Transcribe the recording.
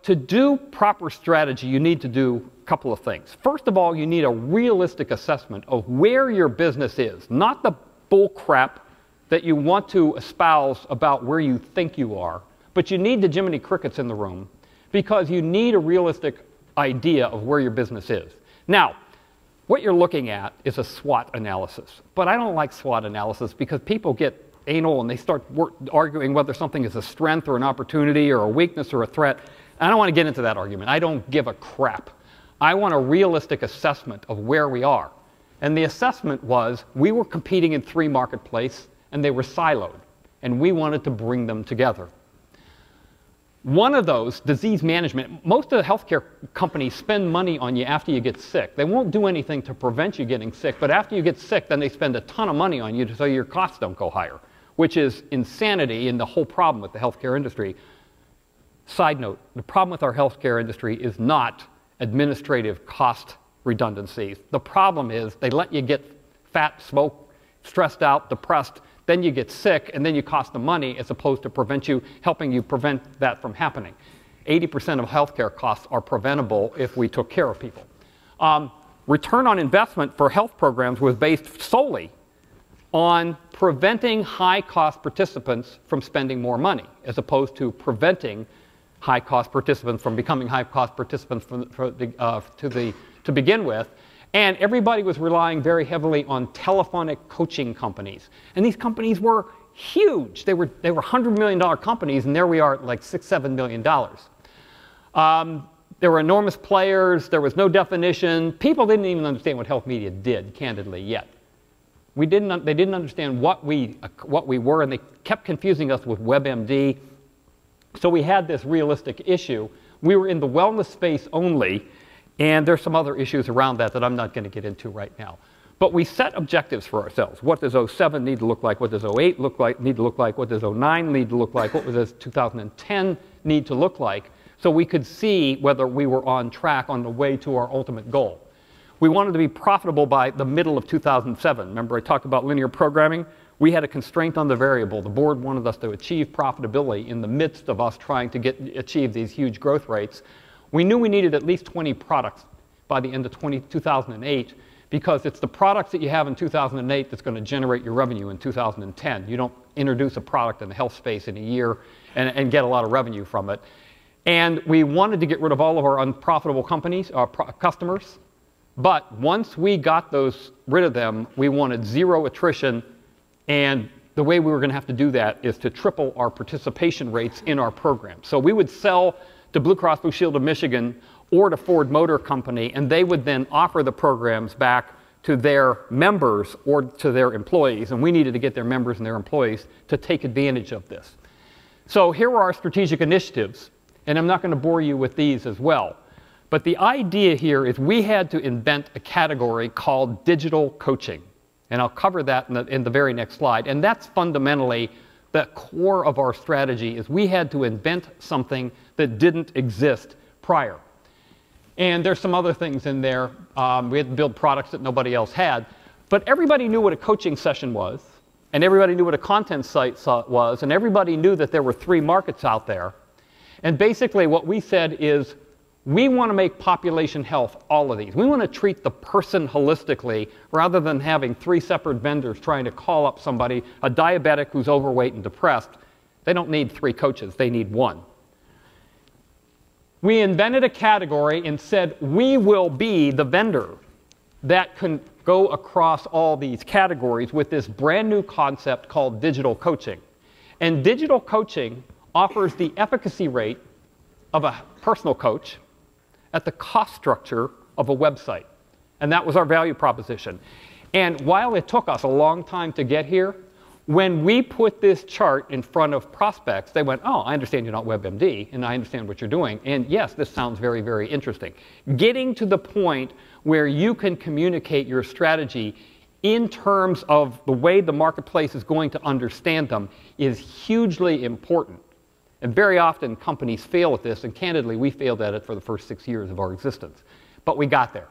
to do proper strategy, you need to do a couple of things. First of all, you need a realistic assessment of where your business is, not the bull crap that you want to espouse about where you think you are, but you need the Jiminy Crickets in the room because you need a realistic idea of where your business is. Now, what you're looking at is a SWOT analysis, but I don't like SWOT analysis because people get anal and they start arguing whether something is a strength or an opportunity or a weakness or a threat. I don't want to get into that argument. I don't give a crap. I want a realistic assessment of where we are. And the assessment was we were competing in 3 marketplaces and they were siloed, and we wanted to bring them together. One of those, disease management, most of the healthcare companies spend money on you after you get sick. They won't do anything to prevent you getting sick, but after you get sick, then they spend a ton of money on you so your costs don't go higher, which is insanity in the whole problem with the healthcare industry. Side note, the problem with our healthcare industry is not administrative cost redundancies. The problem is they let you get fat, smoke, stressed out, depressed, then you get sick, and then you cost them money as opposed to helping you prevent that from happening. 80% of healthcare costs are preventable if we took care of people. Return on investment for health programs was based solely on preventing high-cost participants from spending more money, as opposed to preventing high-cost participants from becoming high-cost participants to begin with. And everybody was relying very heavily on telephonic coaching companies. And these companies were huge. They were $100 million companies, and there we are at like $6–7 million. There were enormous players. There was no definition. People didn't even understand what Health Media did, candidly, yet. They didn't understand what we were, and they kept confusing us with WebMD. So we had this realistic issue. We were in the wellness space only, and there's some other issues around that I'm not going to get into right now. But we set objectives for ourselves. What does 07 need to look like? What does 08 need to look like? What does 09 need to look like? What does 2010 need to look like? So we could see whether we were on track on the way to our ultimate goal. We wanted to be profitable by the middle of 2007. Remember I talked about linear programming? We had a constraint on the variable. The board wanted us to achieve profitability in the midst of us trying to achieve these huge growth rates. We knew we needed at least 20 products by the end of 2008 because it's the products that you have in 2008 that's going to generate your revenue in 2010. You don't introduce a product in the health space in a year and get a lot of revenue from it. And we wanted to get rid of all of our unprofitable companies, our customers. But once we got rid of them, we wanted 0 attrition. And the way we were going to have to do that is to triple our participation rates in our program. So we would sell to Blue Cross Blue Shield of Michigan or to Ford Motor Company, and they would then offer the programs back to their members or to their employees. And we needed to get their members and their employees to take advantage of this. So here are our strategic initiatives. And I'm not going to bore you with these as well. But the idea here is we had to invent a category called digital coaching. And I'll cover that in the very next slide. And that's fundamentally the core of our strategy is we had to invent something that didn't exist prior. And there's some other things in there. We had to build products that nobody else had. But everybody knew what a coaching session was. And everybody knew what a content site was. And everybody knew that there were 3 markets out there. And basically what we said is we want to make population health all of these. We want to treat the person holistically rather than having 3 separate vendors trying to call up somebody, a diabetic who's overweight and depressed. They don't need 3 coaches. They need 1. We invented a category and said we will be the vendor that can go across all these categories with this brand new concept called digital coaching. And digital coaching offers the efficacy rate of a personal coach at the cost structure of a website. And that was our value proposition. And while it took us a long time to get here, when we put this chart in front of prospects, they went, oh, I understand you're not WebMD, and I understand what you're doing. And yes, this sounds very, very interesting. Getting to the point where you can communicate your strategy in terms of the way the marketplace is going to understand them is hugely important. And very often companies fail at this, and candidly, we failed at it for the first 6 years of our existence. But we got there.